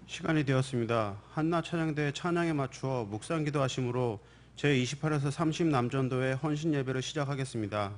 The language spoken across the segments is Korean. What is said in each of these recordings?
시간이 되었습니다. 한나 찬양대 찬양에 맞추어 묵상 기도하심으로 제28에서 30 남전도의 헌신 예배를 시작하겠습니다.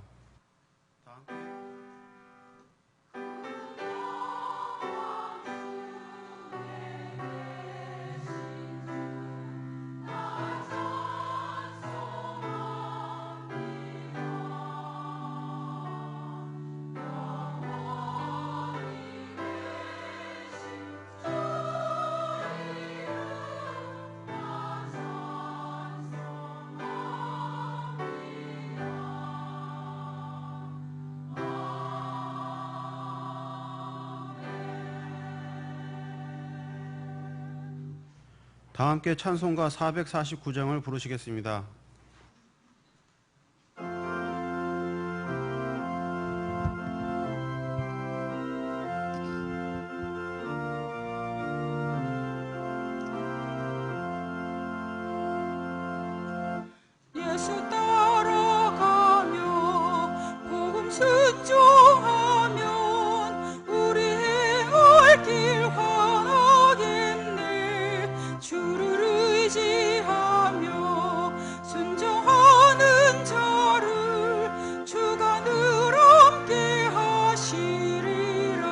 다 함께 찬송가 449장을 부르시겠습니다. 예수 따라가며 복음 순종하면 우리의 갈 길 환하겠네. 주를 의지하며 순종하는 자를 주가 늘 함께 하시리라.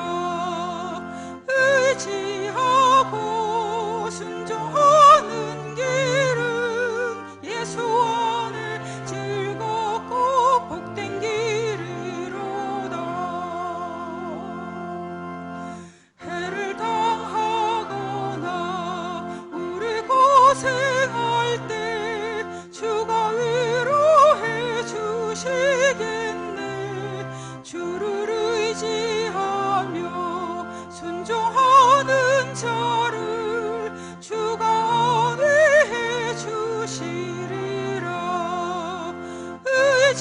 의지하고 순종하는 길은 예수 안에 즐겁고 복된 길이로다. 해를 당하거나 우리 고생할 때 주가 위로해 주시겠네. 주를 의지하며 순종하는 자를 주가 안위해 주시리라.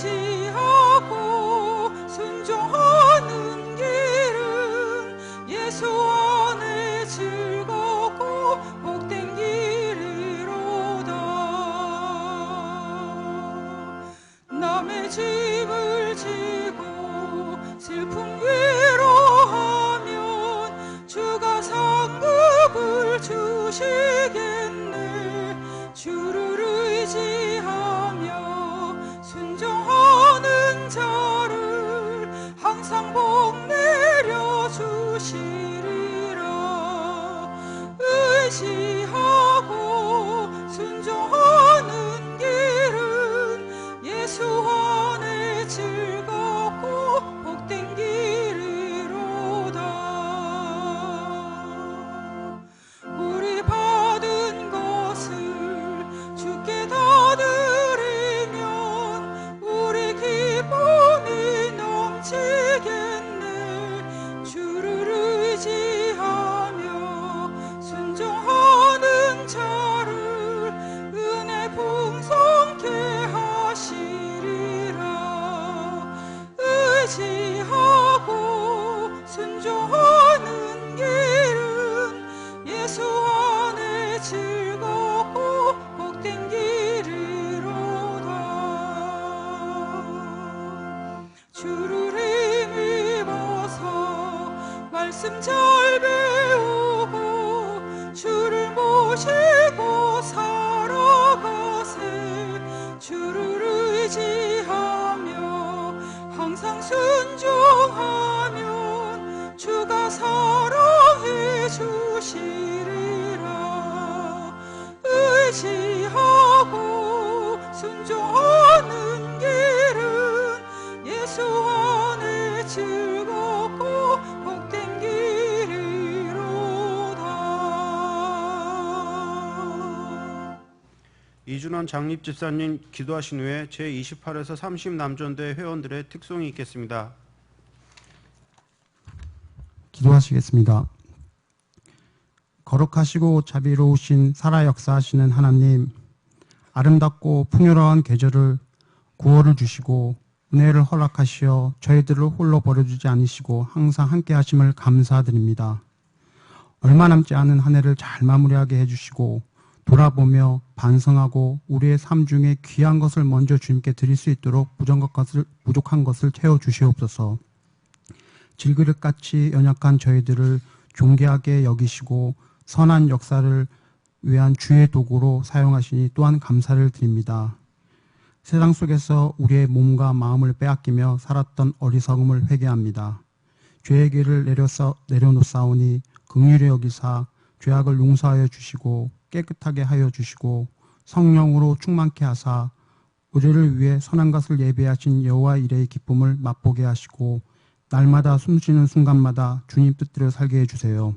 의지하고 순종하는 길은 예수 안에 즐겁고 복된 길이로다. 남의 짐을 지고 슬픔 위로하면 주가 상급을 주시겠네. 주를 의지하며 순종하는 자를 항상 복 내려 주시리라. 의지하고 순종하는 길은 예수 안에 즐겁고 복된 길이로다. 우리 받은 것을 주께 다 드리면 우리 기쁨이 넘치겠네. 주를 의지하며 순종하는 자를 은혜 풍성케 하시리라. 의지하고 순종하는 길은 예수 안에 즐겁고 복된 길이로다. 주를 힘입어서 말씀 잘 배우고 주를 모시고 살아가세. 주를 의지하며 항상 순종하면 주가 사랑해 주시리라. 의지하고 순종하는 길은 예수 안에 즐겁고 복된 길이로다. 이준원 장립 집사님 기도하신 후에 제28에서 30 남전대 회원들의 특송이 있겠습니다. 기도하시겠습니다. 거룩하시고 자비로우신 살아 역사하시는 하나님, 아름답고 풍요로운 계절을 구원을 주시고 은혜를 허락하시어 저희들을 홀로 버려주지 않으시고 항상 함께 하심을 감사드립니다. 얼마 남지 않은 한 해를 잘 마무리하게 해주시고 돌아보며 반성하고 우리의 삶 중에 귀한 것을 먼저 주님께 드릴 수 있도록 부족한 것을 채워주시옵소서. 질그릇같이 연약한 저희들을 존귀하게 여기시고 선한 역사를 위한 주의 도구로 사용하시니 또한 감사를 드립니다. 세상 속에서 우리의 몸과 마음을 빼앗기며 살았던 어리석음을 회개합니다. 죄의 길을 내려놓사오니 긍휼히 여기사 죄악을 용서하여 주시고 깨끗하게 하여 주시고 성령으로 충만케 하사 우리를 위해 선한 것을 예비하신 여호와 일의 기쁨을 맛보게 하시고 날마다 숨쉬는 순간마다 주님 뜻대로 살게 해주세요.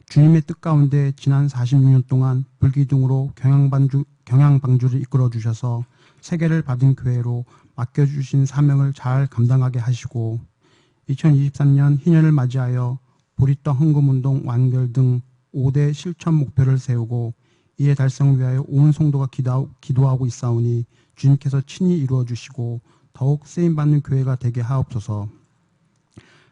주님의 뜻 가운데 지난 46년 동안 불기둥으로 경양방주를 이끌어 주셔서 세계를 받은 교회로 맡겨주신 사명을 잘 감당하게 하시고 2023년 희년을 맞이하여 보리떡 헌금운동 완결 등 5대 실천 목표를 세우고 이에 달성을 위하여 온 성도가 기도하고 있사오니 주님께서 친히 이루어 주시고 더욱 쓰임받는 교회가 되게 하옵소서.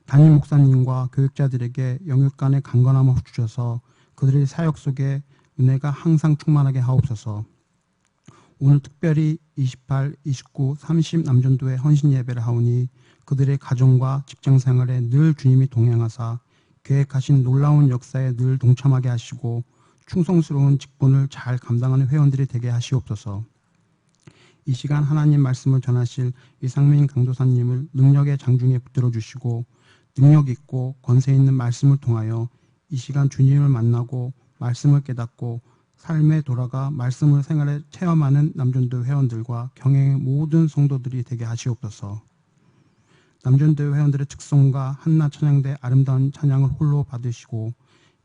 담임 목사님과 교육자들에게 영육 간의 강건함을 주셔서 그들의 사역 속에 은혜가 항상 충만하게 하옵소서. 오늘 특별히 28, 29, 30 남전도회 헌신 예배를 하오니 그들의 가정과 직장 생활에 늘 주님이 동행하사 계획하신 놀라운 역사에 늘 동참하게 하시고 충성스러운 직분을 잘 감당하는 회원들이 되게 하시옵소서. 이 시간 하나님 말씀을 전하실 이상민 강도사님을 능력의 장중에 붙들어 주시고 능력 있고 권세 있는 말씀을 통하여 이 시간 주님을 만나고 말씀을 깨닫고 삶에 돌아가 말씀을 생활에 체험하는 남전도 회원들과 경행의 모든 성도들이 되게 하시옵소서. 남전도 회원들의 특성과 한나 찬양대 아름다운 찬양을 홀로 받으시고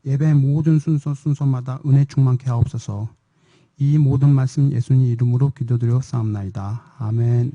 예배 모든 순서마다 은혜 충만케 하옵소서. 이 모든 말씀 예수님 이름으로 기도드려 싸움나이다. 아멘.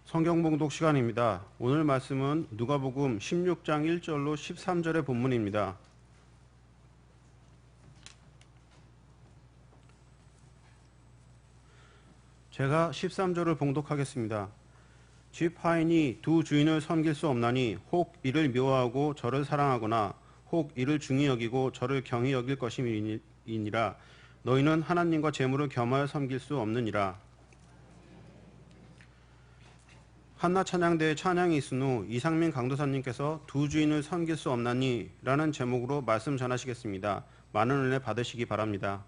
성경 봉독 시간입니다. 오늘 말씀은 누가복음 16장 1절로 13절의 본문입니다. 제가 13절을 봉독하겠습니다. 집 하인이 두 주인을 섬길 수 없나니 혹 이를 미워하고 저를 사랑하거나 혹 이를 중히 여기고 저를 경히 여길 것임이니라. 너희는 하나님과 재물을 겸하여 섬길 수 없느니라. 한나 찬양대에 찬양이 있은 후 이상민 강도사님께서 두 주인을 섬길 수 없나니 라는 제목으로 말씀 전하시겠습니다. 많은 은혜 받으시기 바랍니다.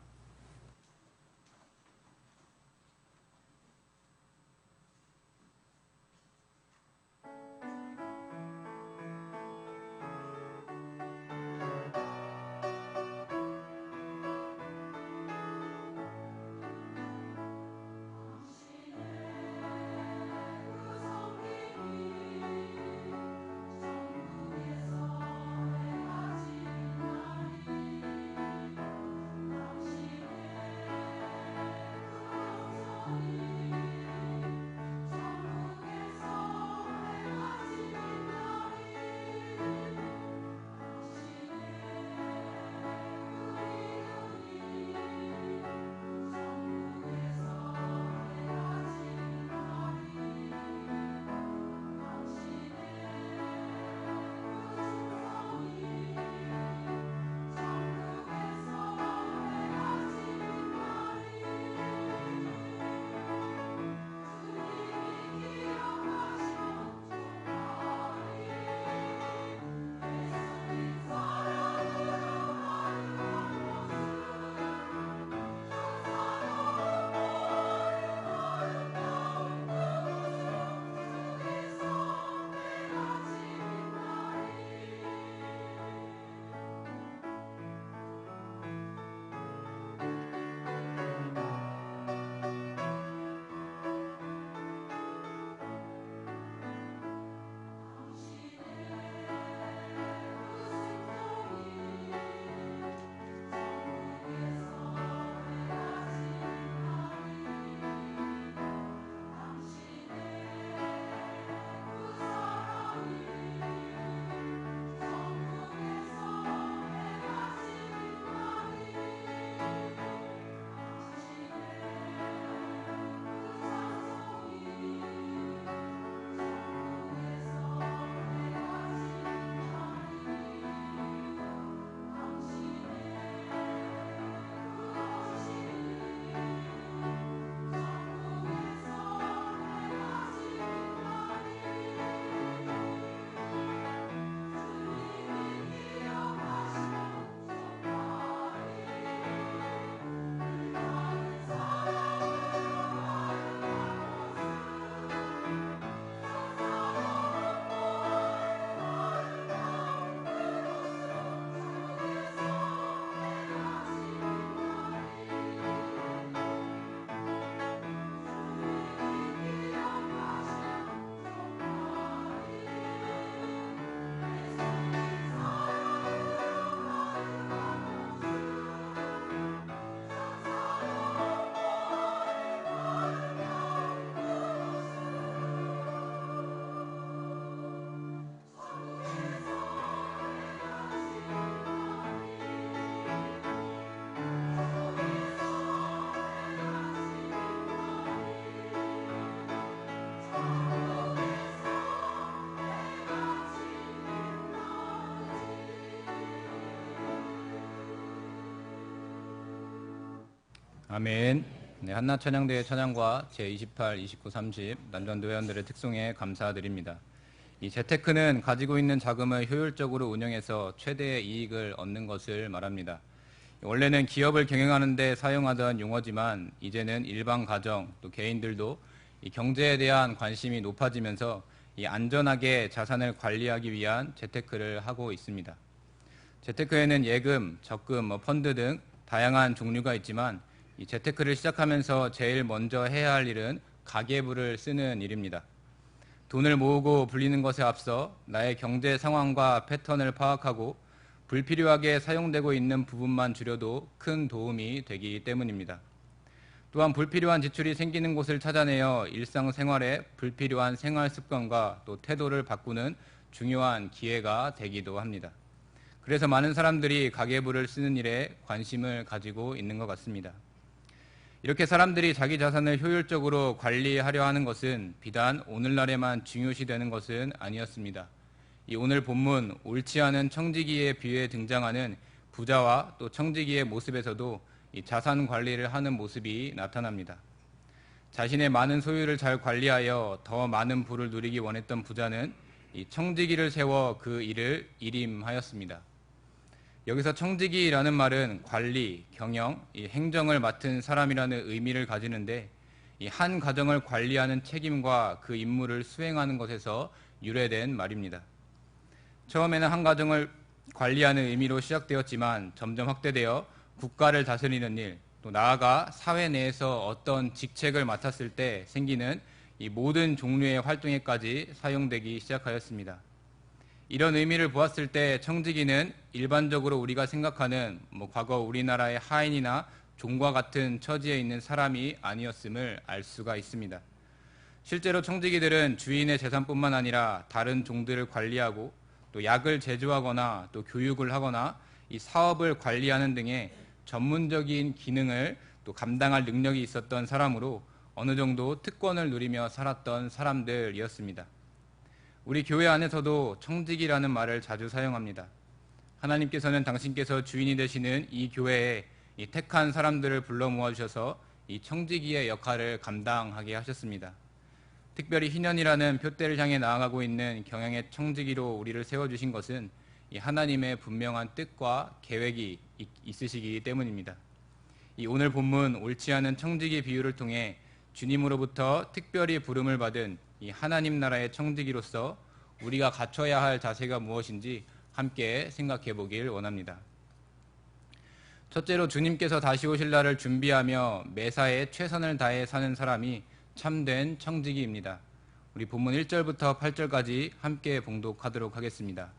아멘. 네, 한나 찬양대회 찬양과 제28, 29, 30 난전도 회원들의 특송에 감사드립니다. 이 재테크는 가지고 있는 자금을 효율적으로 운영해서 최대의 이익을 얻는 것을 말합니다. 원래는 기업을 경영하는 데 사용하던 용어지만 이제는 일반 가정 또 개인들도 이 경제에 대한 관심이 높아지면서 이 안전하게 자산을 관리하기 위한 재테크를 하고 있습니다. 재테크에는 예금, 적금, 펀드 등 다양한 종류가 있지만 이 재테크를 시작하면서 제일 먼저 해야 할 일은 가계부를 쓰는 일입니다. 돈을 모으고 불리는 것에 앞서 나의 경제 상황과 패턴을 파악하고 불필요하게 사용되고 있는 부분만 줄여도 큰 도움이 되기 때문입니다. 또한 불필요한 지출이 생기는 곳을 찾아내어 일상생활에 불필요한 생활 습관과 또 태도를 바꾸는 중요한 기회가 되기도 합니다. 그래서 많은 사람들이 가계부를 쓰는 일에 관심을 가지고 있는 것 같습니다. 이렇게 사람들이 자기 자산을 효율적으로 관리하려 하는 것은 비단 오늘날에만 중요시되는 것은 아니었습니다. 이 오늘 본문 옳지 않은 청지기의 비유에 등장하는 부자와 또 청지기의 모습에서도 이 자산 관리를 하는 모습이 나타납니다. 자신의 많은 소유를 잘 관리하여 더 많은 부를 누리기 원했던 부자는 이 청지기를 세워 그 일을 일임하였습니다. 여기서 청지기라는 말은 관리, 경영, 이 행정을 맡은 사람이라는 의미를 가지는데 이 한 가정을 관리하는 책임과 그 임무를 수행하는 것에서 유래된 말입니다. 처음에는 한 가정을 관리하는 의미로 시작되었지만 점점 확대되어 국가를 다스리는 일, 또 나아가 사회 내에서 어떤 직책을 맡았을 때 생기는 이 모든 종류의 활동에까지 사용되기 시작하였습니다. 이런 의미를 보았을 때 청지기는 일반적으로 우리가 생각하는 과거 우리나라의 하인이나 종과 같은 처지에 있는 사람이 아니었음을 알 수가 있습니다. 실제로 청지기들은 주인의 재산뿐만 아니라 다른 종들을 관리하고 또 약을 제조하거나 또 교육을 하거나 이 사업을 관리하는 등의 전문적인 기능을 또 감당할 능력이 있었던 사람으로 어느 정도 특권을 누리며 살았던 사람들이었습니다. 우리 교회 안에서도 청지기라는 말을 자주 사용합니다. 하나님께서는 당신께서 주인이 되시는 이 교회에 이 택한 사람들을 불러 모아주셔서 이 청지기의 역할을 감당하게 하셨습니다. 특별히 희년이라는 표대를 향해 나아가고 있는 경영의 청지기로 우리를 세워주신 것은 이 하나님의 분명한 뜻과 계획이 있으시기 때문입니다. 이 오늘 본문 옳지 않은 청지기 비유를 통해 주님으로부터 특별히 부름을 받은 이 하나님 나라의 청지기로서 우리가 갖춰야 할 자세가 무엇인지 함께 생각해 보길 원합니다. 첫째로 주님께서 다시 오실 날을 준비하며 매사에 최선을 다해 사는 사람이 참된 청지기입니다. 우리 본문 1절부터 8절까지 함께 봉독하도록 하겠습니다.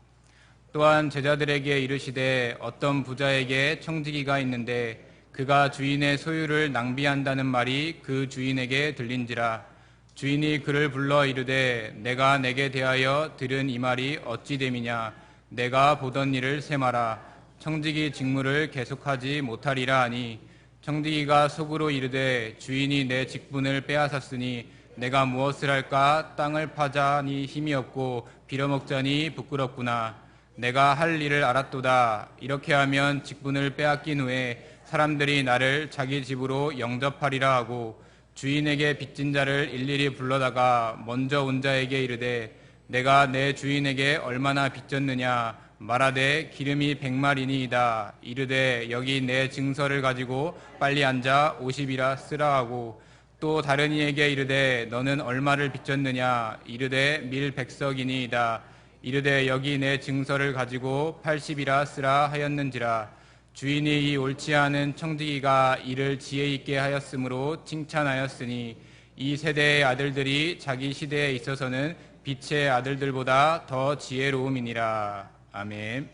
또한 제자들에게 이르시되 어떤 부자에게 청지기가 있는데 그가 주인의 소유를 낭비한다는 말이 그 주인에게 들린지라. 주인이 그를 불러 이르되 내가 내게 대하여 들은 이 말이 어찌 됨이냐. 내가 보던 일을 세마라. 청지기 직무를 계속하지 못하리라 하니 청지기가 속으로 이르되 주인이 내 직분을 빼앗았으니 내가 무엇을 할까. 땅을 파자니 힘이 없고 빌어먹자니 부끄럽구나. 내가 할 일을 알았도다. 이렇게 하면 직분을 빼앗긴 후에 사람들이 나를 자기 집으로 영접하리라 하고 주인에게 빚진 자를 일일이 불러다가 먼저 온 자에게 이르되 내가 내 주인에게 얼마나 빚졌느냐. 말하되 기름이 100마리니이다. 이르되 여기 내 증서를 가지고 빨리 앉아 50이라 쓰라 하고 또 다른 이에게 이르되 너는 얼마를 빚졌느냐. 이르되 밀 100석이니이다. 이르되 여기 내 증서를 가지고 80이라 쓰라 하였는지라. 주인이 이 옳지 않은 청지기가 이를 지혜 있게 하였으므로 칭찬하였으니 이 세대의 아들들이 자기 시대에 있어서는 빛의 아들들보다 더 지혜로움이니라. 아멘.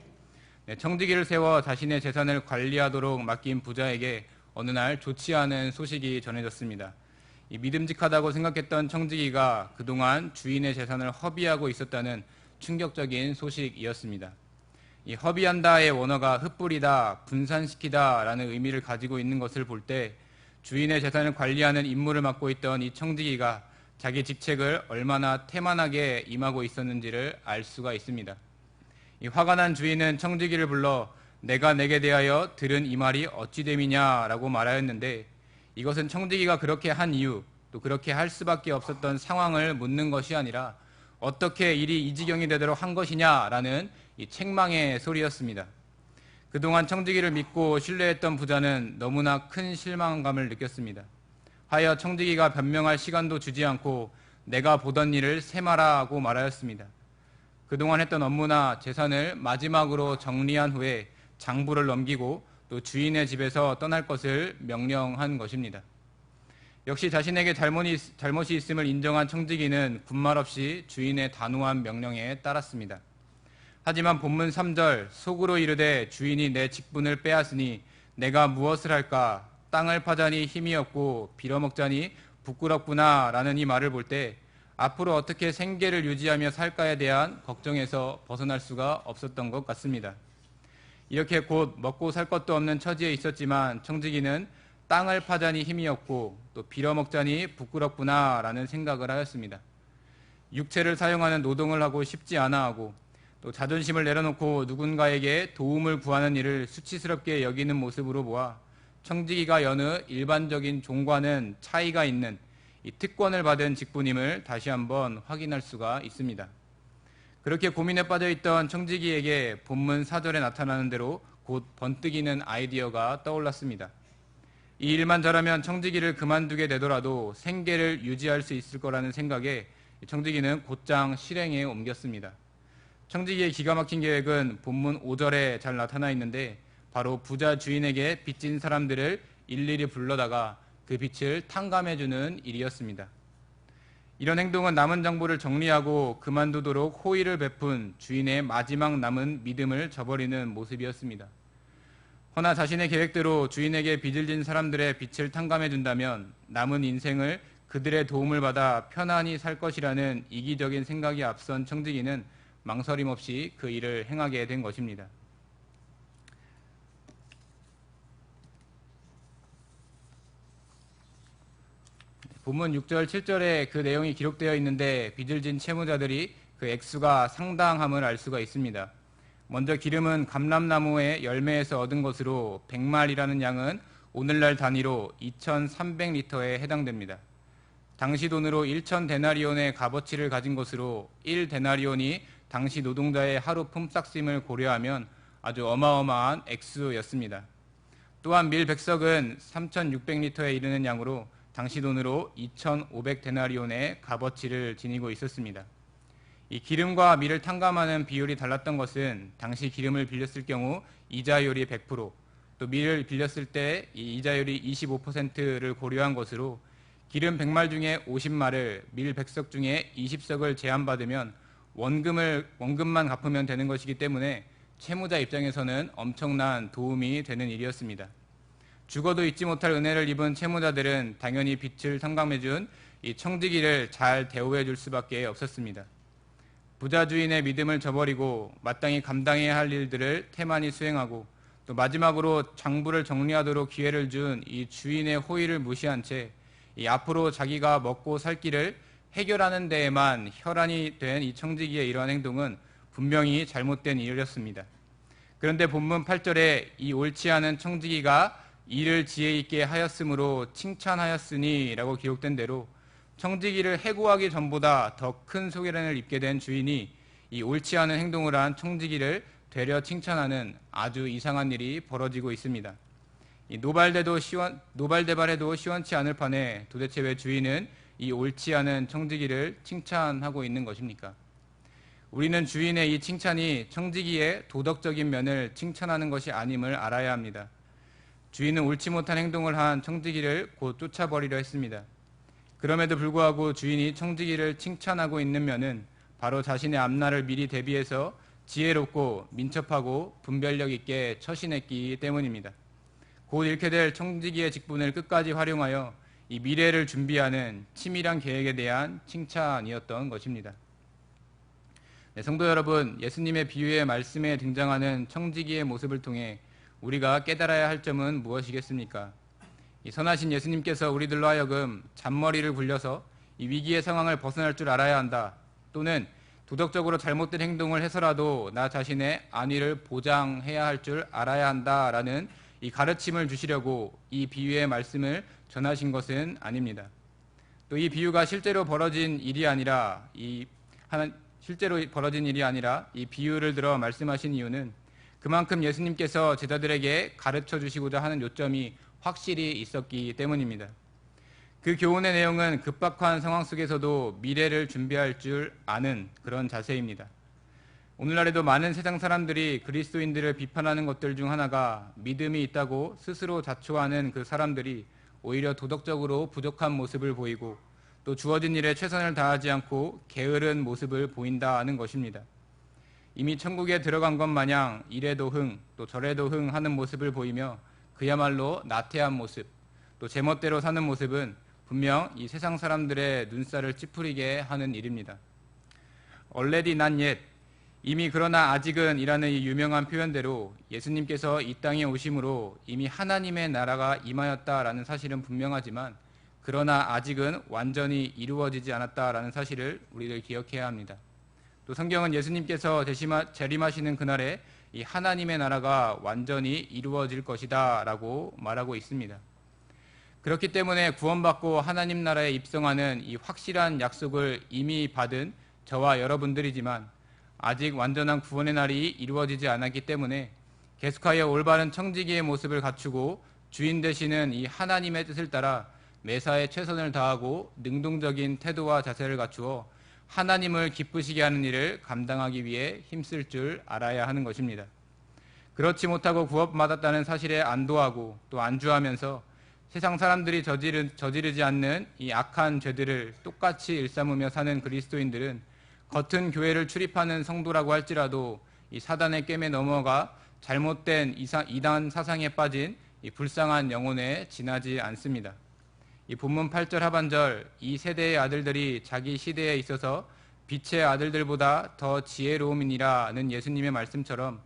청지기를 세워 자신의 재산을 관리하도록 맡긴 부자에게 어느 날 좋지 않은 소식이 전해졌습니다. 이 믿음직하다고 생각했던 청지기가 그동안 주인의 재산을 허비하고 있었다는 충격적인 소식이었습니다. 이 허비한다의 원어가 흩뿌리다, 분산시키다 라는 의미를 가지고 있는 것을 볼 때 주인의 재산을 관리하는 임무를 맡고 있던 이 청지기가 자기 직책을 얼마나 태만하게 임하고 있었는지를 알 수가 있습니다. 이 화가 난 주인은 청지기를 불러 내가 내게 대하여 들은 이 말이 어찌 됨이냐라고 말하였는데 이것은 청지기가 그렇게 한 이유 또 그렇게 할 수밖에 없었던 상황을 묻는 것이 아니라 어떻게 일이 이 지경이 되도록 한 것이냐라는 이 책망의 소리였습니다. 그동안 청지기를 믿고 신뢰했던 부자는 너무나 큰 실망감을 느꼈습니다. 하여 청지기가 변명할 시간도 주지 않고 내가 보던 일을 세마라고 말하였습니다. 그동안 했던 업무나 재산을 마지막으로 정리한 후에 장부를 넘기고 또 주인의 집에서 떠날 것을 명령한 것입니다. 역시 자신에게 잘못이 있음을 인정한 청지기는 군말 없이 주인의 단호한 명령에 따랐습니다. 하지만 본문 3절 속으로 이르되 주인이 내 직분을 빼앗으니 내가 무엇을 할까. 땅을 파자니 힘이 없고 빌어먹자니 부끄럽구나 라는 이 말을 볼 때 앞으로 어떻게 생계를 유지하며 살까에 대한 걱정에서 벗어날 수가 없었던 것 같습니다. 이렇게 곧 먹고 살 것도 없는 처지에 있었지만 청지기는 땅을 파자니 힘이 없고 또 빌어먹자니 부끄럽구나 라는 생각을 하였습니다. 육체를 사용하는 노동을 하고 싶지 않아 하고 또 자존심을 내려놓고 누군가에게 도움을 구하는 일을 수치스럽게 여기는 모습으로 보아 청지기가 여느 일반적인 종과는 차이가 있는 이 특권을 받은 직분임을 다시 한번 확인할 수가 있습니다. 그렇게 고민에 빠져있던 청지기에게 본문 4절에 나타나는 대로 곧 번뜩이는 아이디어가 떠올랐습니다. 이 일만 잘하면 청지기를 그만두게 되더라도 생계를 유지할 수 있을 거라는 생각에 청지기는 곧장 실행에 옮겼습니다. 청지기의 기가 막힌 계획은 본문 5절에 잘 나타나 있는데 바로 부자 주인에게 빚진 사람들을 일일이 불러다가 그 빚을 탕감해주는 일이었습니다. 이런 행동은 남은 장부를 정리하고 그만두도록 호의를 베푼 주인의 마지막 남은 믿음을 저버리는 모습이었습니다. 허나 자신의 계획대로 주인에게 빚을 진 사람들의 빚을 탕감해준다면 남은 인생을 그들의 도움을 받아 편안히 살 것이라는 이기적인 생각이 앞선 청지기는 망설임 없이 그 일을 행하게 된 것입니다. 본문 6절, 7절에 그 내용이 기록되어 있는데 빚을 진 채무자들이 그 액수가 상당함을 알 수가 있습니다. 먼저 기름은 감람나무의 열매에서 얻은 것으로 100말이라는 양은 오늘날 단위로 2,300리터에 해당됩니다. 당시 돈으로 1,000데나리온의 값어치를 가진 것으로 1데나리온이 당시 노동자의 하루 품삯임을 고려하면 아주 어마어마한 액수였습니다. 또한 밀 100석은 3,600리터에 이르는 양으로 당시 돈으로 2,500데나리온의 값어치를 지니고 있었습니다. 이 기름과 밀을 탕감하는 비율이 달랐던 것은 당시 기름을 빌렸을 경우 이자율이 100%, 또 밀을 빌렸을 때 이 이자율이 25%를 고려한 것으로 기름 100말 중에 50말을, 밀 100석 중에 20석을 제한받으면 원금만 갚으면 되는 것이기 때문에 채무자 입장에서는 엄청난 도움이 되는 일이었습니다. 죽어도 잊지 못할 은혜를 입은 채무자들은 당연히 빚을 탕감해준 이 청지기를 잘 대우해 줄 수밖에 없었습니다. 부자 주인의 믿음을 저버리고 마땅히 감당해야 할 일들을 태만히 수행하고 또 마지막으로 장부를 정리하도록 기회를 준 이 주인의 호의를 무시한 채 이 앞으로 자기가 먹고 살 길을 해결하는 데에만 혈안이 된 이 청지기의 이러한 행동은 분명히 잘못된 일이었습니다. 그런데 본문 8절에 이 옳지 않은 청지기가 일을 지혜 있게 하였으므로 칭찬하였으니 라고 기록된 대로 청지기를 해고하기 전보다 더 큰 소개를 입게 된 주인이 이 옳지 않은 행동을 한 청지기를 되려 칭찬하는 아주 이상한 일이 벌어지고 있습니다. 이 노발대발해도 시원치 않을 판에 도대체 왜 주인은 이 옳지 않은 청지기를 칭찬하고 있는 것입니까? 우리는 주인의 이 칭찬이 청지기의 도덕적인 면을 칭찬하는 것이 아님을 알아야 합니다. 주인은 옳지 못한 행동을 한 청지기를 곧 쫓아버리려 했습니다. 그럼에도 불구하고 주인이 청지기를 칭찬하고 있는 면은 바로 자신의 앞날을 미리 대비해서 지혜롭고 민첩하고 분별력 있게 처신했기 때문입니다. 곧 잃게 될 청지기의 직분을 끝까지 활용하여 이 미래를 준비하는 치밀한 계획에 대한 칭찬이었던 것입니다. 네, 성도 여러분, 예수님의 비유의 말씀에 등장하는 청지기의 모습을 통해 우리가 깨달아야 할 점은 무엇이겠습니까? 이 선하신 예수님께서 우리들로 하여금 잔머리를 굴려서 이 위기의 상황을 벗어날 줄 알아야 한다, 또는 도덕적으로 잘못된 행동을 해서라도 나 자신의 안위를 보장해야 할 줄 알아야 한다라는 이 가르침을 주시려고 이 비유의 말씀을 전하신 것은 아닙니다. 또 이 비유가 실제로 벌어진 일이 아니라 이 비유를 들어 말씀하신 이유는 그만큼 예수님께서 제자들에게 가르쳐 주시고자 하는 요점이 확실히 있었기 때문입니다. 그 교훈의 내용은 급박한 상황 속에서도 미래를 준비할 줄 아는 그런 자세입니다. 오늘날에도 많은 세상 사람들이 그리스도인들을 비판하는 것들 중 하나가 믿음이 있다고 스스로 자초하는 그 사람들이 오히려 도덕적으로 부족한 모습을 보이고 또 주어진 일에 최선을 다하지 않고 게으른 모습을 보인다는 것입니다. 이미 천국에 들어간 것 마냥 이래도 흥, 또 저래도 흥 하는 모습을 보이며 그야말로 나태한 모습, 또 제멋대로 사는 모습은 분명 이 세상 사람들의 눈살을 찌푸리게 하는 일입니다. already not yet, 이미 그러나 아직은 이라는 이 유명한 표현대로 예수님께서 이 땅에 오심으로 이미 하나님의 나라가 임하였다라는 사실은 분명하지만 그러나 아직은 완전히 이루어지지 않았다라는 사실을 우리들 기억해야 합니다. 또 성경은 예수님께서 재림하시는 그날에 이 하나님의 나라가 완전히 이루어질 것이다 라고 말하고 있습니다. 그렇기 때문에 구원받고 하나님 나라에 입성하는 이 확실한 약속을 이미 받은 저와 여러분들이지만 아직 완전한 구원의 날이 이루어지지 않았기 때문에 계속하여 올바른 청지기의 모습을 갖추고 주인 되시는 이 하나님의 뜻을 따라 매사에 최선을 다하고 능동적인 태도와 자세를 갖추어 하나님을 기쁘시게 하는 일을 감당하기 위해 힘쓸 줄 알아야 하는 것입니다. 그렇지 못하고 구원받았다는 사실에 안도하고 또 안주하면서 세상 사람들이 저지르지 않는 이 악한 죄들을 똑같이 일삼으며 사는 그리스도인들은 겉은 교회를 출입하는 성도라고 할지라도 이 사단의 꿰매 넘어가 잘못된 이단 사상에 빠진 이 불쌍한 영혼에 지나지 않습니다. 이 본문 8절 하반절 이 세대의 아들들이 자기 시대에 있어서 빛의 아들들보다 더 지혜로움이니라는 예수님의 말씀처럼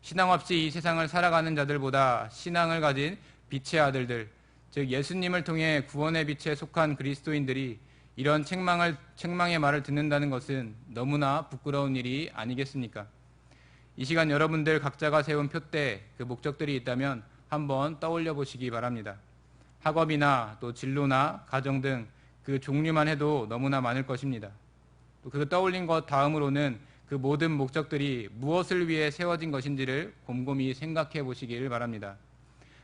신앙 없이 이 세상을 살아가는 자들보다 신앙을 가진 빛의 아들들, 즉 예수님을 통해 구원의 빛에 속한 그리스도인들이 이런 책망의 말을 듣는다는 것은 너무나 부끄러운 일이 아니겠습니까? 이 시간 여러분들 각자가 세운 표대, 그 목적들이 있다면 한번 떠올려 보시기 바랍니다. 학업이나 또 진로나 가정 등 그 종류만 해도 너무나 많을 것입니다. 또 그 떠올린 것 다음으로는 그 모든 목적들이 무엇을 위해 세워진 것인지를 곰곰이 생각해 보시기를 바랍니다.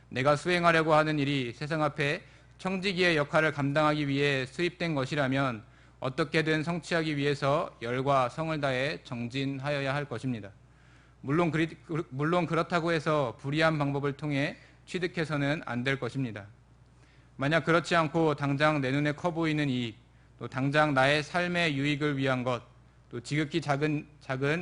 내가 수행하려고 하는 일이 세상 앞에 청지기의 역할을 감당하기 위해 수입된 것이라면 어떻게든 성취하기 위해서 열과 성을 다해 정진하여야 할 것입니다. 물론 그렇다고 해서 불의한 방법을 통해 취득해서는 안 될 것입니다. 만약 그렇지 않고 당장 내 눈에 커 보이는 이익, 또 당장 나의 삶의 유익을 위한 것, 또 지극히 작은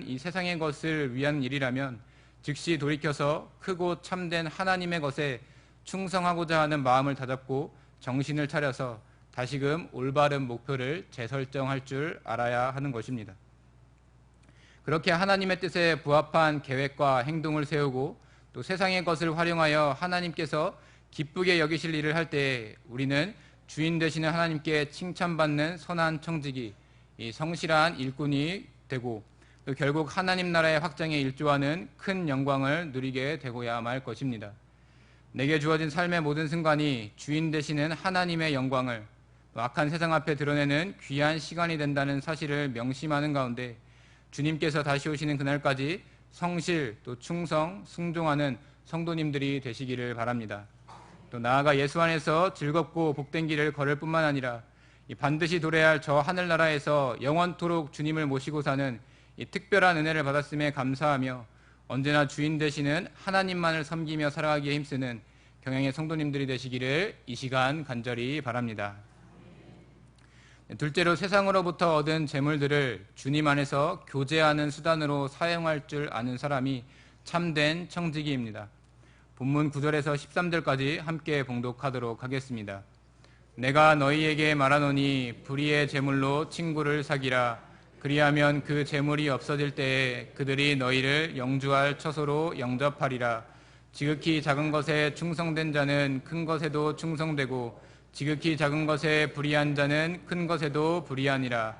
이 세상의 것을 위한 일이라면 즉시 돌이켜서 크고 참된 하나님의 것에 충성하고자 하는 마음을 다잡고 정신을 차려서 다시금 올바른 목표를 재설정할 줄 알아야 하는 것입니다. 그렇게 하나님의 뜻에 부합한 계획과 행동을 세우고 또 세상의 것을 활용하여 하나님께서 기쁘게 여기실 일을 할 때 우리는 주인 되시는 하나님께 칭찬받는 선한 청지기, 이 성실한 일꾼이 되고 또 결국 하나님 나라의 확장에 일조하는 큰 영광을 누리게 되고야 말 것입니다. 내게 주어진 삶의 모든 순간이 주인 되시는 하나님의 영광을 악한 세상 앞에 드러내는 귀한 시간이 된다는 사실을 명심하는 가운데 주님께서 다시 오시는 그날까지 성실 또 충성, 순종하는 성도님들이 되시기를 바랍니다. 또 나아가 예수 안에서 즐겁고 복된 길을 걸을 뿐만 아니라 반드시 도래야 할 저 하늘나라에서 영원토록 주님을 모시고 사는 이 특별한 은혜를 받았음에 감사하며 언제나 주인 되시는 하나님만을 섬기며 살아가기에 힘쓰는 경향의 성도님들이 되시기를 이 시간 간절히 바랍니다. 둘째로 세상으로부터 얻은 재물들을 주님 안에서 교제하는 수단으로 사용할 줄 아는 사람이 참된 청지기입니다. 본문 9절에서 13절까지 함께 봉독하도록 하겠습니다. 내가 너희에게 말하노니 불의의 재물로 친구를 사기라. 그리하면 그 재물이 없어질 때에 그들이 너희를 영주할 처소로 영접하리라. 지극히 작은 것에 충성된 자는 큰 것에도 충성되고 지극히 작은 것에 불의한 자는 큰 것에도 불의하니라.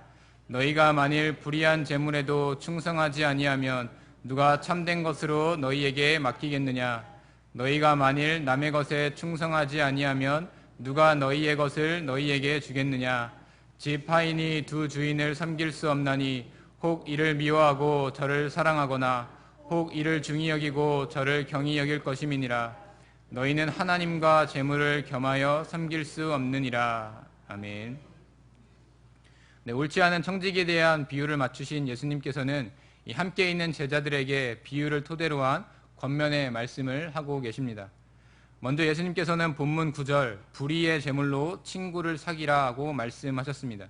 너희가 만일 불의한 재물에도 충성하지 아니하면 누가 참된 것으로 너희에게 맡기겠느냐. 너희가 만일 남의 것에 충성하지 아니하면 누가 너희의 것을 너희에게 주겠느냐. 집 하인이 두 주인을 섬길 수 없나니 혹 이를 미워하고 저를 사랑하거나 혹 이를 중히 여기고 저를 경히 여길 것임이니라. 너희는 하나님과 재물을 겸하여 섬길 수 없느니라. 아멘. 네, 옳지 않은 청지기에 대한 비유를 맞추신 예수님께서는 이 함께 있는 제자들에게 비유를 토대로 한 권면의 말씀을 하고 계십니다. 먼저 예수님께서는 본문 9절 불의의 재물로 친구를 사기라고 말씀하셨습니다.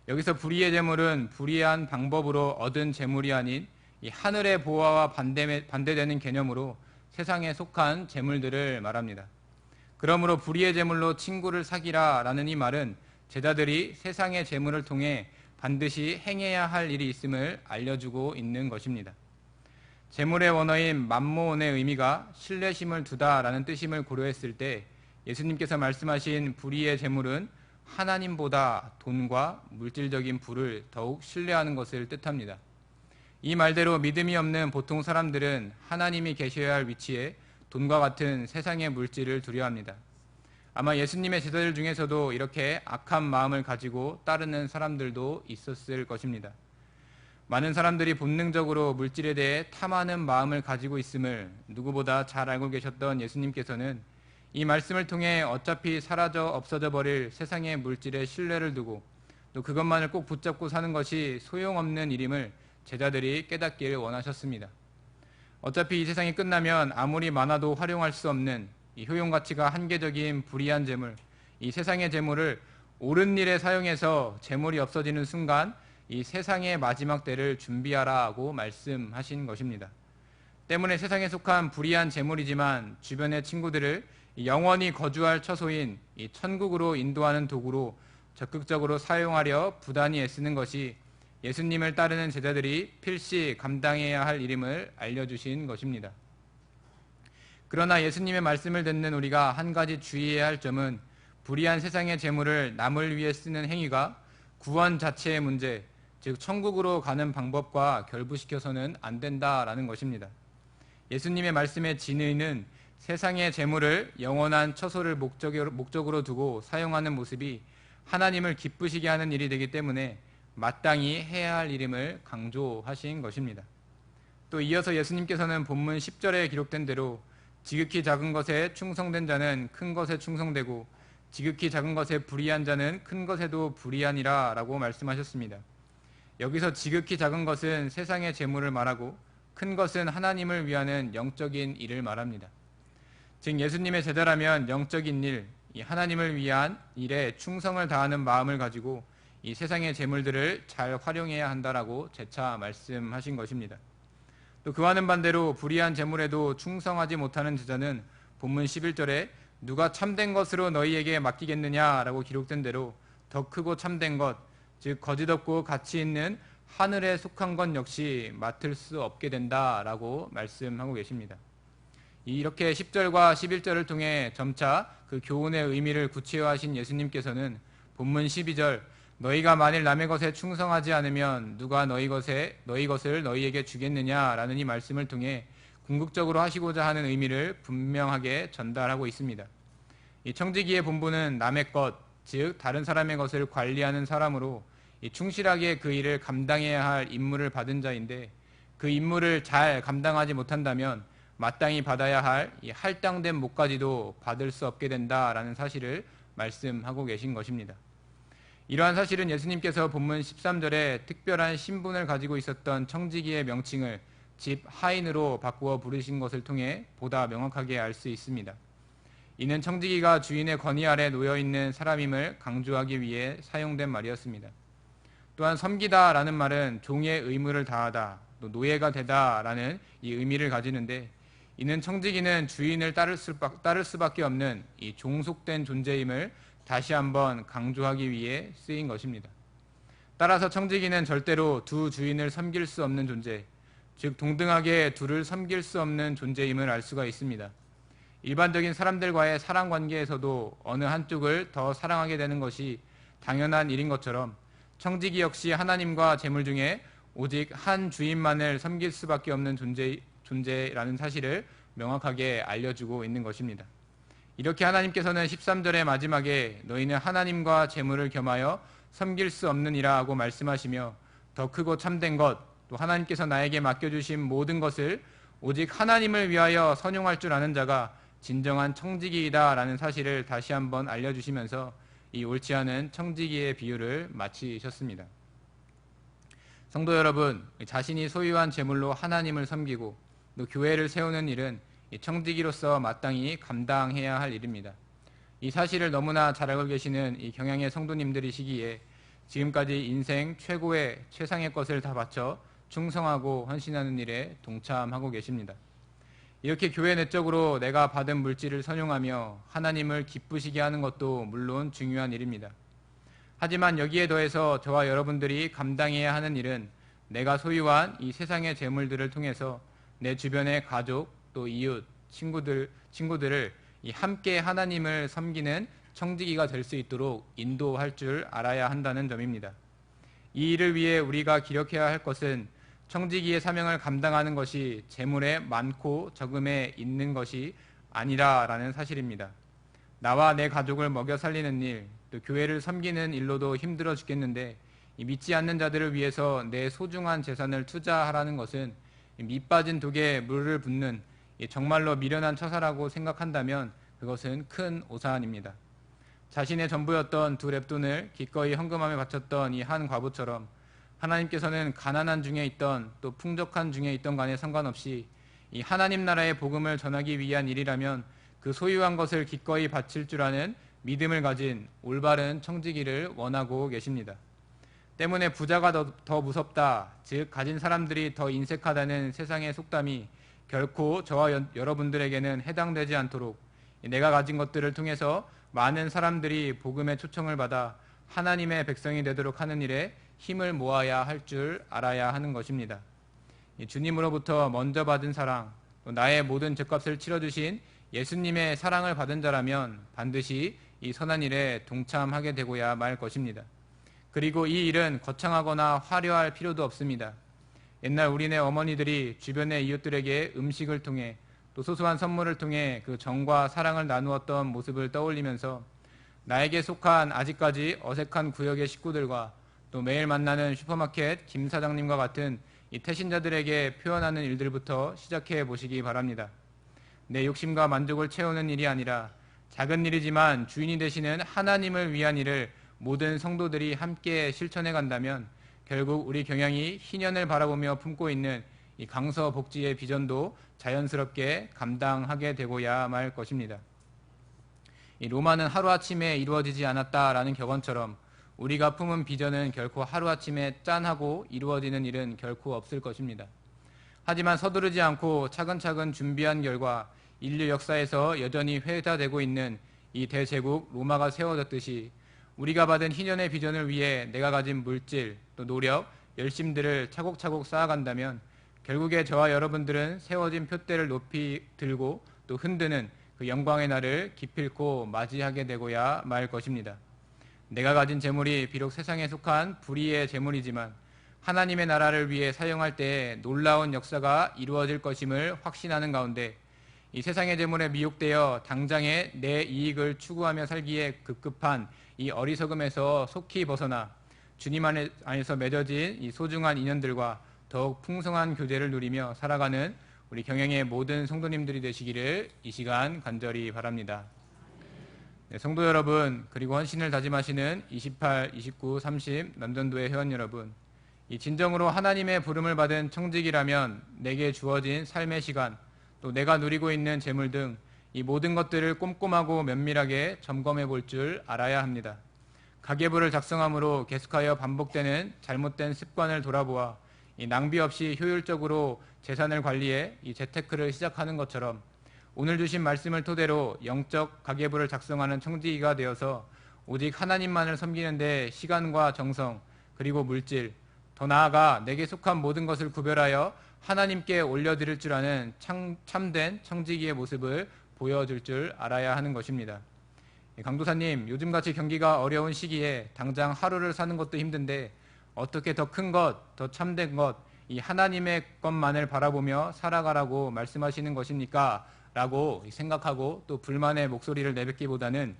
여기서 불의의 재물은 불의한 방법으로 얻은 재물이 아닌 이 하늘의 보화와 반대되는 개념으로 세상에 속한 재물들을 말합니다. 그러므로 불의의 재물로 친구를 사기라라는 이 말은 제자들이 세상의 재물을 통해 반드시 행해야 할 일이 있음을 알려주고 있는 것입니다. 재물의 원어인 맘모온의 의미가 신뢰심을 두다라는 뜻임을 고려했을 때 예수님께서 말씀하신 불의의 재물은 하나님보다 돈과 물질적인 부를 더욱 신뢰하는 것을 뜻합니다. 이 말대로 믿음이 없는 보통 사람들은 하나님이 계셔야 할 위치에 돈과 같은 세상의 물질을 두려워합니다. 아마 예수님의 제자들 중에서도 이렇게 악한 마음을 가지고 따르는 사람들도 있었을 것입니다. 많은 사람들이 본능적으로 물질에 대해 탐하는 마음을 가지고 있음을 누구보다 잘 알고 계셨던 예수님께서는 이 말씀을 통해 어차피 사라져 없어져 버릴 세상의 물질에 신뢰를 두고 또 그것만을 꼭 붙잡고 사는 것이 소용없는 일임을 제자들이 깨닫길 원하셨습니다. 어차피 이 세상이 끝나면 아무리 많아도 활용할 수 없는 이 효용 가치가 한계적인 불의한 재물, 이 세상의 재물을 옳은 일에 사용해서 재물이 없어지는 순간 이 세상의 마지막 때를 준비하라고 말씀하신 것입니다. 때문에 세상에 속한 불의한 재물이지만 주변의 친구들을 영원히 거주할 처소인 이 천국으로 인도하는 도구로 적극적으로 사용하려 부단히 애쓰는 것이 예수님을 따르는 제자들이 필시 감당해야 할 일임을 알려주신 것입니다. 그러나 예수님의 말씀을 듣는 우리가 한 가지 주의해야 할 점은 불의한 세상의 재물을 남을 위해 쓰는 행위가 구원 자체의 문제, 즉 천국으로 가는 방법과 결부시켜서는 안 된다라는 것입니다. 예수님의 말씀의 진의는 세상의 재물을 영원한 처소를 목적으로 두고 사용하는 모습이 하나님을 기쁘시게 하는 일이 되기 때문에 마땅히 해야 할 일임을 강조하신 것입니다. 또 이어서 예수님께서는 본문 10절에 기록된 대로 지극히 작은 것에 충성된 자는 큰 것에 충성되고 지극히 작은 것에 불의한 자는 큰 것에도 불의하니라 라고 말씀하셨습니다. 여기서 지극히 작은 것은 세상의 재물을 말하고 큰 것은 하나님을 위하는 영적인 일을 말합니다. 즉 예수님의 제자라면 영적인 일, 이 하나님을 위한 일에 충성을 다하는 마음을 가지고 이 세상의 재물들을 잘 활용해야 한다라고 재차 말씀하신 것입니다. 또 그와는 반대로 불의한 재물에도 충성하지 못하는 제자는 본문 11절에 누가 참된 것으로 너희에게 맡기겠느냐라고 기록된 대로 더 크고 참된 것, 즉 거짓 없고 가치 있는 하늘에 속한 것 역시 맡을 수 없게 된다라고 말씀하고 계십니다. 이렇게 10절과 11절을 통해 점차 그 교훈의 의미를 구체화하신 예수님께서는 본문 12절 너희가 만일 남의 것에 충성하지 않으면 누가 너희 것을 너희에게 주겠느냐라는 이 말씀을 통해 궁극적으로 하시고자 하는 의미를 분명하게 전달하고 있습니다. 이 청지기의 본분은 남의 것, 즉 다른 사람의 것을 관리하는 사람으로 충실하게 그 일을 감당해야 할 임무를 받은 자인데 그 임무를 잘 감당하지 못한다면 마땅히 받아야 할 이 할당된 목까지도 받을 수 없게 된다라는 사실을 말씀하고 계신 것입니다. 이러한 사실은 예수님께서 본문 13절에 특별한 신분을 가지고 있었던 청지기의 명칭을 집 하인으로 바꾸어 부르신 것을 통해 보다 명확하게 알 수 있습니다. 이는 청지기가 주인의 권위 아래 놓여있는 사람임을 강조하기 위해 사용된 말이었습니다. 또한 섬기다라는 말은 종의 의무를 다하다, 또 노예가 되다라는 이 의미를 가지는데 이는 청지기는 주인을 따를 수밖에 없는 이 종속된 존재임을 다시 한번 강조하기 위해 쓰인 것입니다. 따라서 청지기는 절대로 두 주인을 섬길 수 없는 존재, 즉 동등하게 둘을 섬길 수 없는 존재임을 알 수가 있습니다. 일반적인 사람들과의 사랑 관계에서도 어느 한쪽을 더 사랑하게 되는 것이 당연한 일인 것처럼 청지기 역시 하나님과 재물 중에 오직 한 주인만을 섬길 수밖에 없는 존재라는 사실을 명확하게 알려주고 있는 것입니다. 이렇게 하나님께서는 13절의 마지막에 너희는 하나님과 재물을 겸하여 섬길 수 없느니라 하고 말씀하시며 더 크고 참된 것, 또 하나님께서 나에게 맡겨주신 모든 것을 오직 하나님을 위하여 선용할 줄 아는 자가 진정한 청지기이다라는 사실을 다시 한번 알려주시면서 이 옳지 않은 청지기의 비유를 마치셨습니다. 성도 여러분, 자신이 소유한 재물로 하나님을 섬기고 또 교회를 세우는 일은 청지기로서 마땅히 감당해야 할 일입니다. 이 사실을 너무나 잘 알고 계시는 이 경향의 성도님들이시기에 지금까지 인생 최고의 최상의 것을 다 바쳐 충성하고 헌신하는 일에 동참하고 계십니다. 이렇게 교회 내적으로 내가 받은 물질을 선용하며 하나님을 기쁘시게 하는 것도 물론 중요한 일입니다. 하지만 여기에 더해서 저와 여러분들이 감당해야 하는 일은 내가 소유한 이 세상의 재물들을 통해서 내 주변의 가족, 또 이웃, 친구들을 함께 하나님을 섬기는 청지기가 될 수 있도록 인도할 줄 알아야 한다는 점입니다. 이 일을 위해 우리가 기력해야 할 것은 청지기의 사명을 감당하는 것이 재물의 많고 적음에 있는 것이 아니라라는 사실입니다. 나와 내 가족을 먹여 살리는 일, 또 교회를 섬기는 일로도 힘들어 죽겠는데 이 믿지 않는 자들을 위해서 내 소중한 재산을 투자하라는 것은 밑 빠진 독에 물을 붓는 정말로 미련한 처사라고 생각한다면 그것은 큰 오산입니다. 자신의 전부였던 두 렙돈을 기꺼이 헌금함에 바쳤던 이 한 과부처럼 하나님께서는 가난한 중에 있던 또 풍족한 중에 있던 간에 상관없이 이 하나님 나라의 복음을 전하기 위한 일이라면 그 소유한 것을 기꺼이 바칠 줄 아는 믿음을 가진 올바른 청지기를 원하고 계십니다. 때문에 부자가 더 무섭다, 즉 가진 사람들이 더 인색하다는 세상의 속담이 결코 저와 여러분들에게는 해당되지 않도록 내가 가진 것들을 통해서 많은 사람들이 복음의 초청을 받아 하나님의 백성이 되도록 하는 일에 힘을 모아야 할 줄 알아야 하는 것입니다. 주님으로부터 먼저 받은 사랑, 또 나의 모든 죗값을 치러주신 예수님의 사랑을 받은 자라면 반드시 이 선한 일에 동참하게 되고야 말 것입니다. 그리고 이 일은 거창하거나 화려할 필요도 없습니다. 옛날 우리네 어머니들이 주변의 이웃들에게 음식을 통해 또 소소한 선물을 통해 그 정과 사랑을 나누었던 모습을 떠올리면서 나에게 속한 아직까지 어색한 구역의 식구들과 또 매일 만나는 슈퍼마켓 김 사장님과 같은 이 태신자들에게 표현하는 일들부터 시작해 보시기 바랍니다. 내 욕심과 만족을 채우는 일이 아니라 작은 일이지만 주인이 되시는 하나님을 위한 일을 모든 성도들이 함께 실천해 간다면 결국 우리 경영이 희년을 바라보며 품고 있는 이 강서 복지의 비전도 자연스럽게 감당하게 되고야 말 것입니다. 이 로마는 하루아침에 이루어지지 않았다라는 격언처럼 우리가 품은 비전은 결코 하루아침에 짠하고 이루어지는 일은 결코 없을 것입니다. 하지만 서두르지 않고 차근차근 준비한 결과 인류 역사에서 여전히 회자되고 있는 이 대제국 로마가 세워졌듯이 우리가 받은 희년의 비전을 위해 내가 가진 물질, 또 노력, 열심들을 차곡차곡 쌓아간다면 결국에 저와 여러분들은 세워진 표대를 높이 들고 또 흔드는 그 영광의 날을 기필코 맞이하게 되고야 말 것입니다. 내가 가진 재물이 비록 세상에 속한 불의의 재물이지만 하나님의 나라를 위해 사용할 때 놀라운 역사가 이루어질 것임을 확신하는 가운데 이 세상의 재물에 미혹되어 당장의 내 이익을 추구하며 살기에 급급한 이 어리석음에서 속히 벗어나 주님 안에서 맺어진 이 소중한 인연들과 더욱 풍성한 교제를 누리며 살아가는 우리 경영의 모든 성도님들이 되시기를 이 시간 간절히 바랍니다. 네, 성도 여러분, 그리고 헌신을 다짐하시는 28, 29, 30 남전도의 회원 여러분, 이 진정으로 하나님의 부름을 받은 청직이라면 내게 주어진 삶의 시간, 또 내가 누리고 있는 재물 등 이 모든 것들을 꼼꼼하고 면밀하게 점검해 볼 줄 알아야 합니다. 가계부를 작성함으로 계속하여 반복되는 잘못된 습관을 돌아보아 이 낭비 없이 효율적으로 재산을 관리해 이 재테크를 시작하는 것처럼 오늘 주신 말씀을 토대로 영적 가계부를 작성하는 청지기가 되어서 오직 하나님만을 섬기는 데 시간과 정성 그리고 물질, 더 나아가 내게 속한 모든 것을 구별하여 하나님께 올려드릴 줄 아는 참된 청지기의 모습을 보여줄 줄 알아야 하는 것입니다. 강도사님, 요즘같이 경기가 어려운 시기에 당장 하루를 사는 것도 힘든데 어떻게 더 큰 것, 더 참된 것, 이 하나님의 것만을 바라보며 살아가라고 말씀하시는 것입니까? 라고 생각하고 또 불만의 목소리를 내뱉기보다는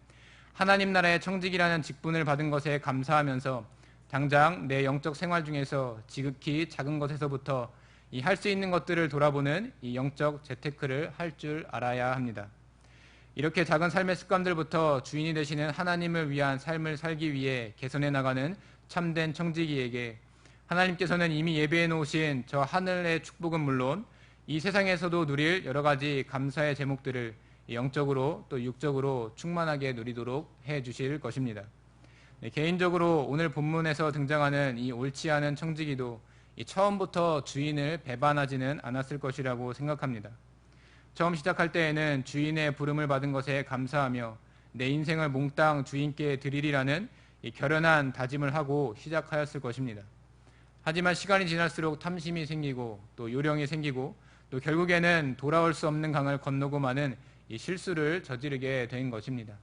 하나님 나라의 청직이라는 직분을 받은 것에 감사하면서 당장 내 영적 생활 중에서 지극히 작은 것에서부터 이 할 수 있는 것들을 돌아보는 이 영적 재테크를 할 줄 알아야 합니다. 이렇게 작은 삶의 습관들부터 주인이 되시는 하나님을 위한 삶을 살기 위해 개선해 나가는 참된 청지기에게 하나님께서는 이미 예배해 놓으신 저 하늘의 축복은 물론 이 세상에서도 누릴 여러 가지 감사의 제목들을 영적으로 또 육적으로 충만하게 누리도록 해 주실 것입니다. 네, 개인적으로 오늘 본문에서 등장하는 이 옳지 않은 청지기도 이 처음부터 주인을 배반하지는 않았을 것이라고 생각합니다. 처음 시작할 때에는 주인의 부름을 받은 것에 감사하며 내 인생을 몽땅 주인께 드리리라는 이 결연한 다짐을 하고 시작하였을 것입니다. 하지만 시간이 지날수록 탐심이 생기고 또 요령이 생기고 또 결국에는 돌아올 수 없는 강을 건너고 마는 이 실수를 저지르게 된 것입니다.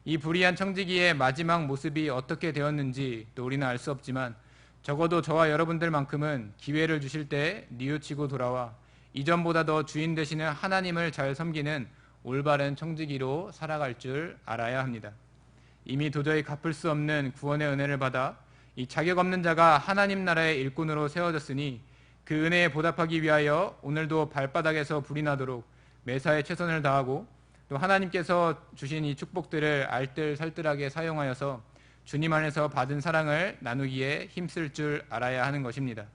이 불의한 청지기의 마지막 모습이 어떻게 되었는지 또 우리는 알 수 없지만 적어도 저와 여러분들만큼은 기회를 주실 때 뉘우치고 돌아와 이전보다 더 주인 되시는 하나님을 잘 섬기는 올바른 청지기로 살아갈 줄 알아야 합니다. 이미 도저히 갚을 수 없는 구원의 은혜를 받아 이 자격 없는 자가 하나님 나라의 일꾼으로 세워졌으니 그 은혜에 보답하기 위하여 오늘도 발바닥에서 불이 나도록 매사에 최선을 다하고 또 하나님께서 주신 이 축복들을 알뜰살뜰하게 사용하여서 주님 안에서 받은 사랑을 나누기에 힘쓸 줄 알아야 하는 것입니다.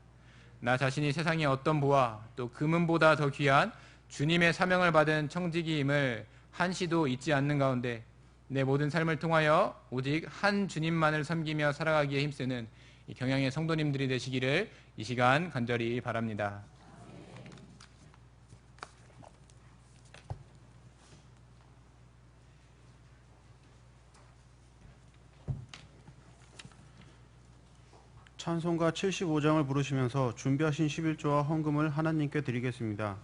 나 자신이 세상의 어떤 보화 또 금은보다 더 귀한 주님의 사명을 받은 청지기임을 한시도 잊지 않는 가운데 내 모든 삶을 통하여 오직 한 주님만을 섬기며 살아가기에 힘쓰는 이 경양의 성도님들이 되시기를 이 시간 간절히 바랍니다. 찬송가 75장을 부르시면서 준비하신 11조와 헌금을 하나님께 드리겠습니다.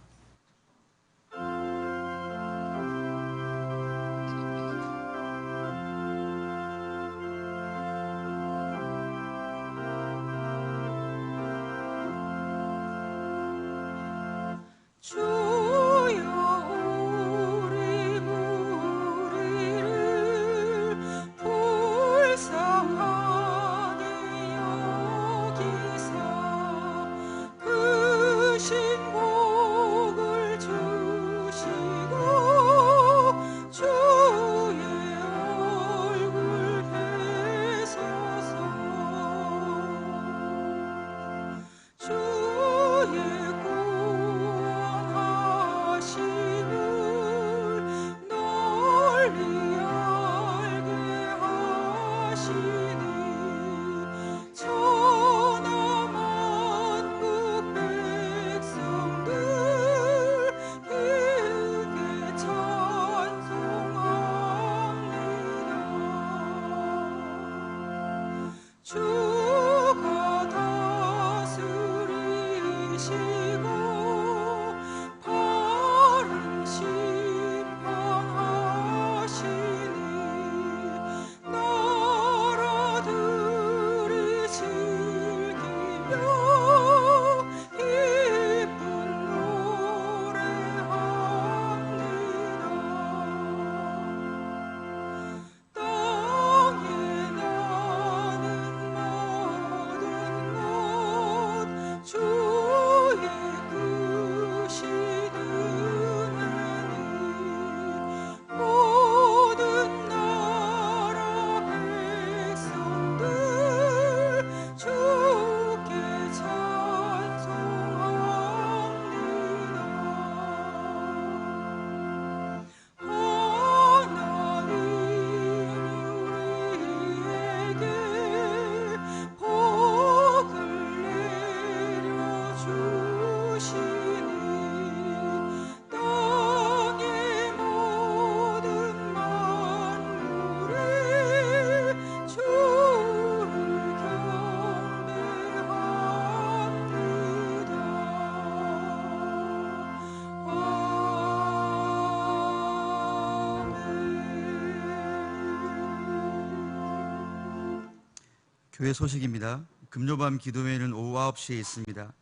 교회 소식입니다. 금요밤 기도회는 오후 9시에 있습니다.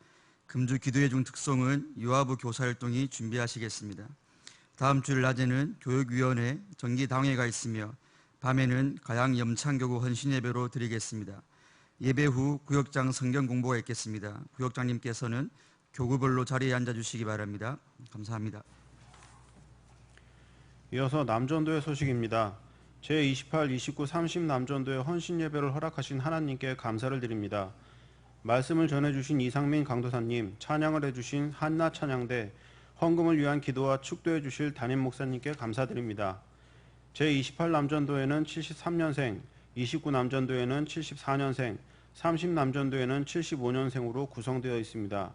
금주 기도회 중 특송은 유아부 교사활동이 준비하시겠습니다. 다음 주일 낮에는 교육위원회 정기당회가 있으며 밤에는 가양 염창교구 헌신예배로 드리겠습니다. 예배 후 구역장 성경 공부가 있겠습니다. 구역장님께서는 교구별로 자리에 앉아주시기 바랍니다. 감사합니다. 이어서 남전도의 소식입니다. 제28, 29, 30 남전도의 헌신 예배를 허락하신 하나님께 감사를 드립니다. 말씀을 전해주신 이상민 강도사님, 찬양을 해주신 한나 찬양대, 헌금을 위한 기도와 축도해 주실 담임 목사님께 감사드립니다. 제28 남전도에는 73년생, 29 남전도에는 74년생, 30 남전도에는 75년생으로 구성되어 있습니다.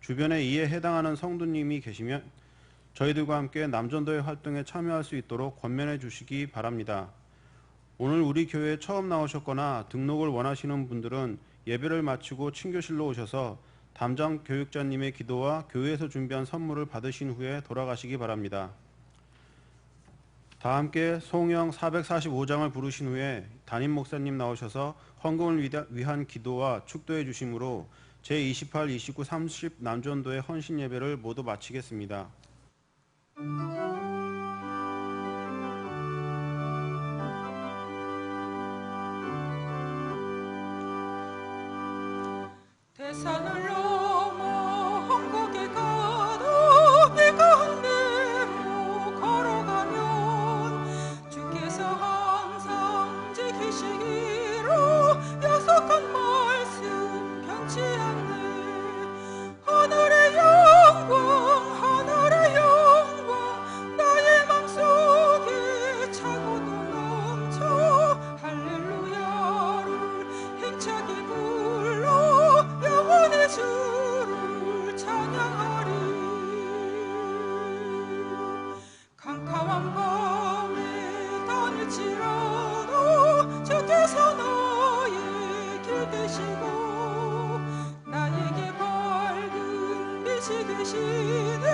주변에 이에 해당하는 성도님이 계시면 저희들과 함께 남전도의 활동에 참여할 수 있도록 권면해 주시기 바랍니다. 오늘 우리 교회에 처음 나오셨거나 등록을 원하시는 분들은 예배를 마치고 친교실로 오셔서 담장 교육자님의 기도와 교회에서 준비한 선물을 받으신 후에 돌아가시기 바랍니다. 다 함께 송영 445장을 부르신 후에 담임 목사님 나오셔서 헌금을 위한 기도와 축도해 주심으로 제28, 29, 30 남전도의 헌신 예배를 모두 마치겠습니다. 산을 넘어 한국에 가도 비가 한 대로 걸어가면 주께서 항상 지키시기로 약속한 말씀 변치 않네. 하늘의 영광 하늘의 영광 나의 맘속에 차고도 넘쳐 할렐루야를 힘차게 불러 영원의 주를 찬양하리. 캄캄한 밤에 다닐지라도 주께서 나의 길 되시고 나에게 밝은 빛이 되시네.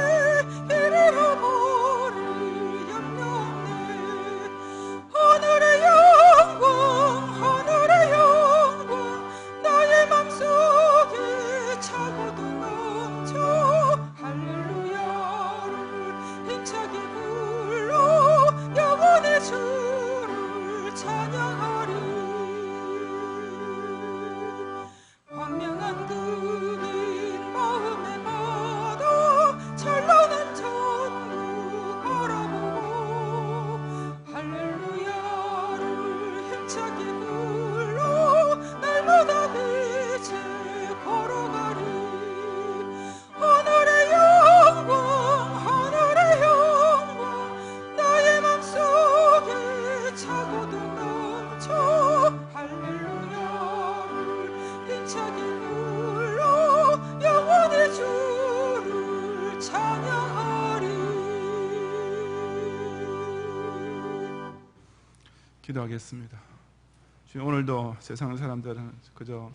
길을 잃어버릴 염려 없네. 하늘의 영광 하늘의 영광 나의 맘속에 차고도 넘쳐 할렐루야를 힘차게 불러 영원의 주를 찬양하리. 광명한 그빛 마음에 받아 찬란한 천국 바라보고 할렐루야를 힘차게 불러 날마다 빛에 걸어가리. 하늘의 영광 하늘의 영광 나의 맘속에 차고도 넘쳐 할렐루야를 힘차게 불러 영원의 주를 찬양하리. 기도하겠습니다. 주님, 오늘도 세상 사람들은 그저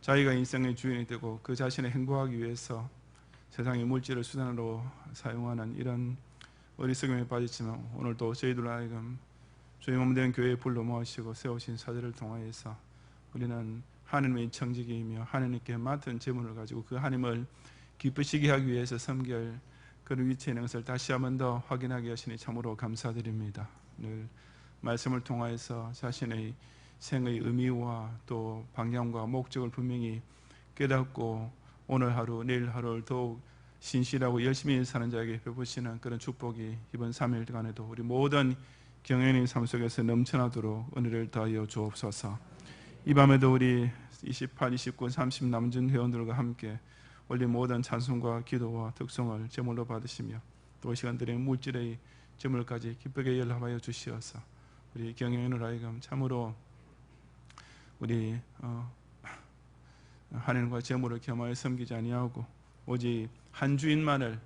자기가 인생의 주인이 되고 그 자신을 행복하기 위해서 세상의 물질을 수단으로 사용하는 이런 어리석음에 빠졌지만 오늘도 저희들 하여금 주의 몸된 교회에 불러 모으시고 세우신 사제를 통하여서 우리는 하나님의 청지기이며 하나님께 맡은 재물을 가지고 그 하나님을 기쁘시게 하기 위해서 섬길 그런 위치에 있는 것을 다시 한 번 더 확인하게 하시니 참으로 감사드립니다. 늘 말씀을 통하여서 자신의 생의 의미와 또 방향과 목적을 분명히 깨닫고 오늘 하루 내일 하루를 더욱 신실하고 열심히 사는 자에게 베푸시는 그런 축복이 이번 3일간에도 우리 모든 경연의 삶 속에서 넘쳐나도록 은혜를 더하여 주옵소서. 이 밤에도 우리 28, 29, 30 남은 회원들과 함께 올린 모든 찬송과 기도와 특송을 제물로 받으시며 또 시간들의 물질의 제물까지 기쁘게 연합하여 주시어서 우리 경영인을 하여금 참으로 우리 하나님과 제물을 겸하여 섬기지 아니하고 오직 한 주인만을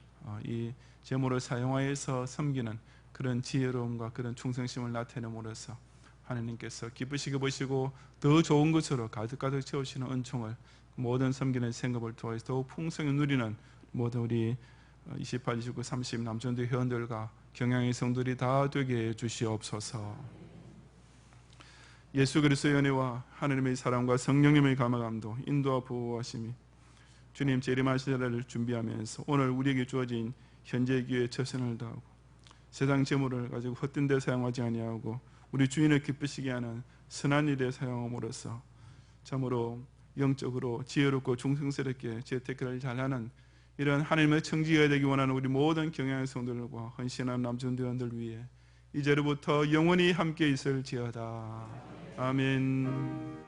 이 제물을 사용하여서 섬기는 그런 지혜로움과 그런 충성심을 나타내므로써 하나님께서 기쁘시게 보시고 더 좋은 것으로 가득가득 채우시는 은총을 모든 섬기는 생업을 통해서 더욱 풍성히 누리는 모든 우리 28, 29, 30 남전도 회원들과 경양의 성들이 다 되게 해 주시옵소서. 예수 그리스도의 은혜와 하나님의 사랑과 성령님의 감화감도 인도와 보호하심이 주님 재림하실 날을 준비하면서 오늘 우리에게 주어진 현재 기회에 최선을 다하고 세상 재물을 가지고 헛된 데 사용하지 아니하고 우리 주인을 기쁘시게 하는 선한 일에 사용함으로써 참으로 영적으로 지혜롭고 중성스럽게 재테크를 잘하는 이런 하나님의 청지가 되기 원하는 우리 모든 경영의 성도들과 헌신한 남전대원들 위해 이제로부터 영원히 함께 있을지어다. 아멘.